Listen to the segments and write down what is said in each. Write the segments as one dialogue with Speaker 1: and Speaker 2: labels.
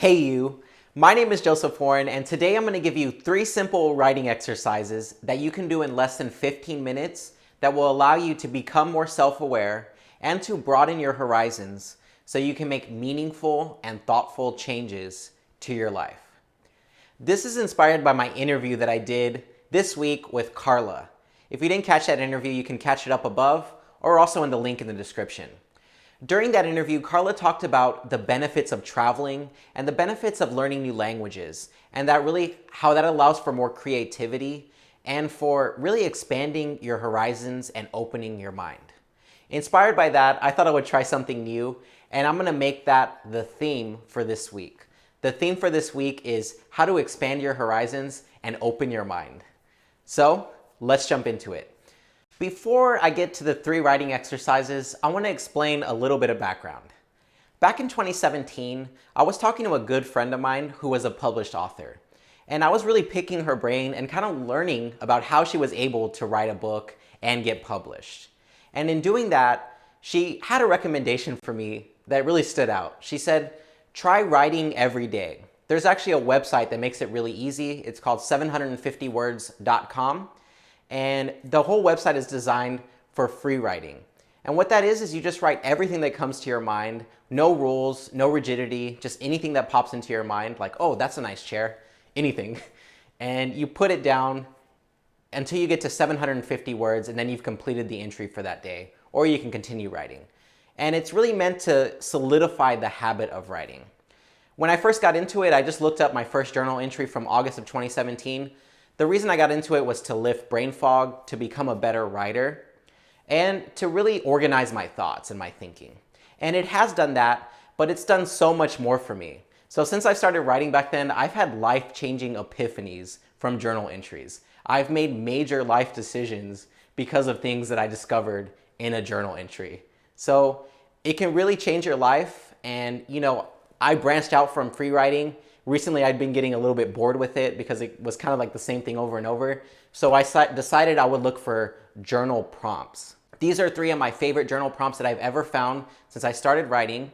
Speaker 1: Hey you, my name is Joseph Warren, and today I'm going to give you 3 simple writing exercises that you can do in less than 15 minutes that will allow you to become more self-aware and to broaden your horizons so you can make meaningful and thoughtful changes to your life. This is inspired by my interview that I did this week with Carla. If you didn't catch that interview, you can catch it up above or also in the link in the description. During that interview, Carla talked about the benefits of traveling and the benefits of learning new languages, and how that allows for more creativity and for really expanding your horizons and opening your mind. Inspired by that, I thought I would try something new, and I'm gonna make that the theme for this week. The theme for this week is how to expand your horizons and open your mind. So let's jump into it. Before I get to the 3 writing exercises, I want to explain a little bit of background. Back in 2017, I was talking to a good friend of mine who was a published author. And I was really picking her brain and kind of learning about how she was able to write a book and get published. And in doing that, she had a recommendation for me that really stood out. She said, try writing every day. There's actually a website that makes it really easy. It's called 750words.com. And the whole website is designed for free writing. And what that is you just write everything that comes to your mind, no rules, no rigidity, just anything that pops into your mind, like, oh, that's a nice chair, anything. And you put it down until you get to 750 words, and then you've completed the entry for that day, or you can continue writing. And it's really meant to solidify the habit of writing. When I first got into it, I just looked up my first journal entry from August of 2017. The reason I got into it was to lift brain fog, to become a better writer, and to really organize my thoughts and my thinking. And it has done that, but it's done so much more for me. So since I started writing back then, I've had life-changing epiphanies from journal entries. I've made major life decisions because of things that I discovered in a journal entry. So it can really change your life. And I branched out from free writing. Recently, I'd been getting a little bit bored with it because it was kind of like the same thing over and over. So I decided I would look for journal prompts. These are 3 of my favorite journal prompts that I've ever found since I started writing.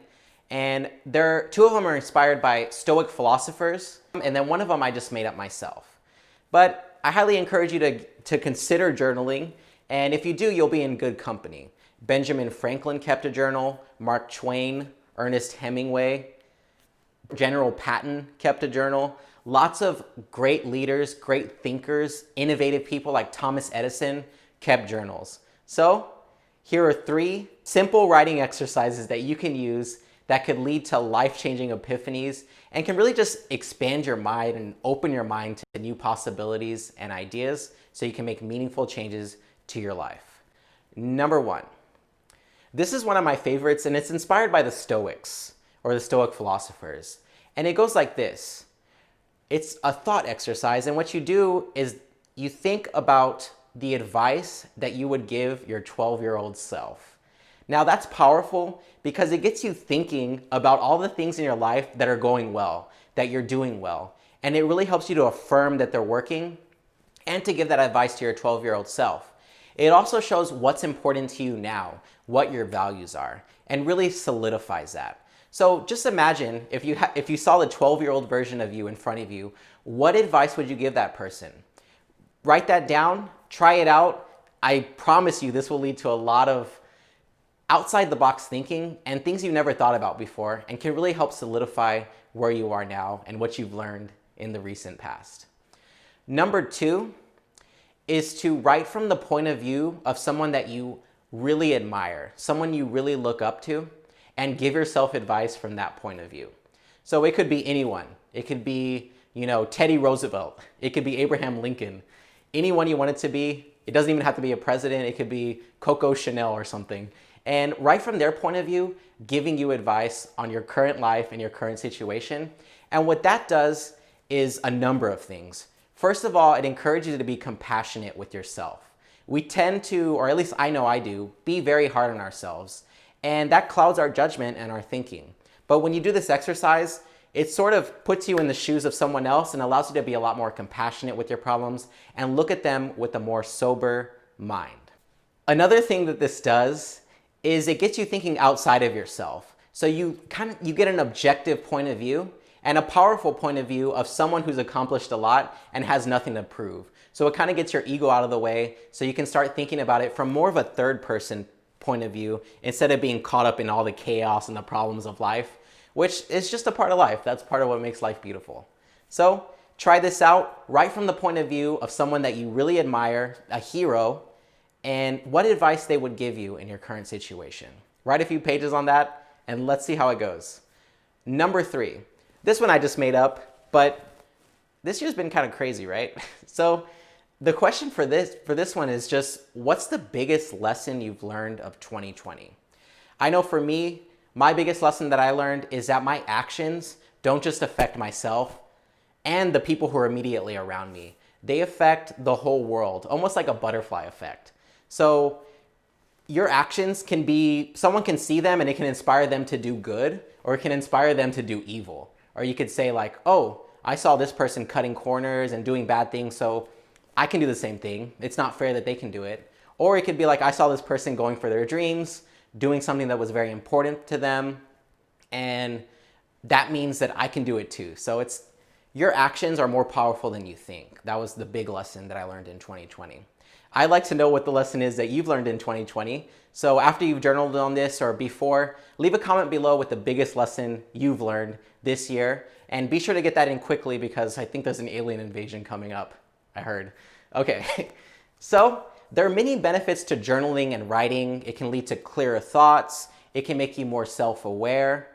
Speaker 1: And 2 of them are inspired by Stoic philosophers, and then one of them I just made up myself. But I highly encourage you to consider journaling, and if you do, you'll be in good company. Benjamin Franklin kept a journal, Mark Twain, Ernest Hemingway, General Patton kept a journal. Lots of great leaders, great thinkers, innovative people like Thomas Edison kept journals. So here are 3 simple writing exercises that you can use that could lead to life-changing epiphanies and can really just expand your mind and open your mind to new possibilities and ideas so you can make meaningful changes to your life. Number 1. This is one of my favorites, and it's inspired by the Stoics, or the Stoic philosophers. And it goes like this. It's a thought exercise, and what you do is you think about the advice that you would give your 12-year-old self. Now that's powerful because it gets you thinking about all the things in your life that are going well, that you're doing well. And it really helps you to affirm that they're working and to give that advice to your 12-year-old self. It also shows what's important to you now, what your values are, and really solidifies that. So just imagine if you saw the 12-year-old version of you in front of you, what advice would you give that person? Write that down, try it out. I promise you this will lead to a lot of outside the box thinking and things you never thought about before, and can really help solidify where you are now and what you've learned in the recent past. Number 2 is to write from the point of view of someone that you really admire, someone you really look up to, and give yourself advice from that point of view. So it could be anyone. It could be, Teddy Roosevelt. It could be Abraham Lincoln. Anyone you want it to be. It doesn't even have to be a president. It could be Coco Chanel or something. And right from their point of view, giving you advice on your current life and your current situation. And what that does is a number of things. First of all, it encourages you to be compassionate with yourself. We tend to, or at least I know I do, be very hard on ourselves. And that clouds our judgment and our thinking. But when you do this exercise, it sort of puts you in the shoes of someone else and allows you to be a lot more compassionate with your problems and look at them with a more sober mind. Another thing that this does is it gets you thinking outside of yourself. So you get an objective point of view, and a powerful point of view of someone who's accomplished a lot and has nothing to prove. So it kind of gets your ego out of the way so you can start thinking about it from more of a third person point of view instead of being caught up in all the chaos and the problems of life, which is just a part of life. That's part of what makes life beautiful. So try this out right from the point of view of someone that you really admire, a hero, and what advice they would give you in your current situation. Write a few pages on that and let's see how it goes. Number 3. This one I just made up, but this year's been kind of crazy, right? So the question for this one is just, what's the biggest lesson you've learned of 2020? I know for me, my biggest lesson that I learned is that my actions don't just affect myself and the people who are immediately around me. They affect the whole world, almost like a butterfly effect. So your actions can be, someone can see them and it can inspire them to do good, or it can inspire them to do evil. Or you could say like, oh, I saw this person cutting corners and doing bad things, so I can do the same thing. It's not fair that they can do it. Or it could be like, I saw this person going for their dreams, doing something that was very important to them, and that means that I can do it too. So it's, your actions are more powerful than you think. That was the big lesson that I learned in 2020. I'd like to know what the lesson is that you've learned in 2020. So after you've journaled on this or before, leave a comment below with the biggest lesson you've learned this year. And be sure to get that in quickly because I think there's an alien invasion coming up, I heard. Okay, so there are many benefits to journaling and writing. It can lead to clearer thoughts. It can make you more self-aware.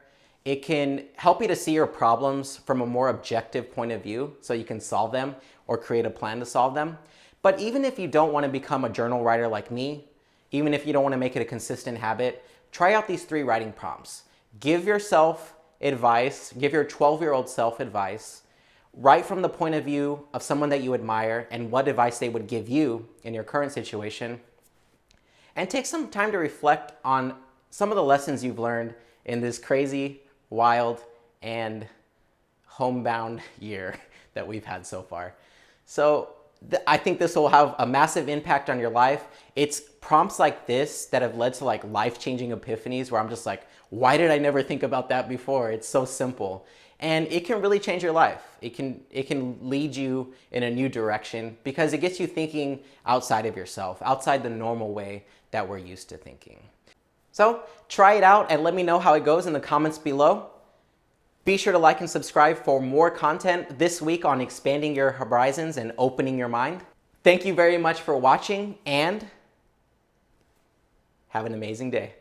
Speaker 1: It can help you to see your problems from a more objective point of view so you can solve them or create a plan to solve them. But even if you don't want to become a journal writer like me, even if you don't want to make it a consistent habit, try out these 3 writing prompts. Give yourself advice, give your 12-year-old self advice, write from the point of view of someone that you admire and what advice they would give you in your current situation, and take some time to reflect on some of the lessons you've learned in this crazy, wild, and homebound year that we've had so far. So I think this will have a massive impact on your life. It's prompts like this that have led to like life-changing epiphanies where I'm just like, why did I never think about that before? It's so simple. And it can really change your life. It can lead you in a new direction because it gets you thinking outside of yourself, outside the normal way that we're used to thinking. So try it out and let me know how it goes in the comments below. Be sure to like and subscribe for more content this week on expanding your horizons and opening your mind. Thank you very much for watching and have an amazing day.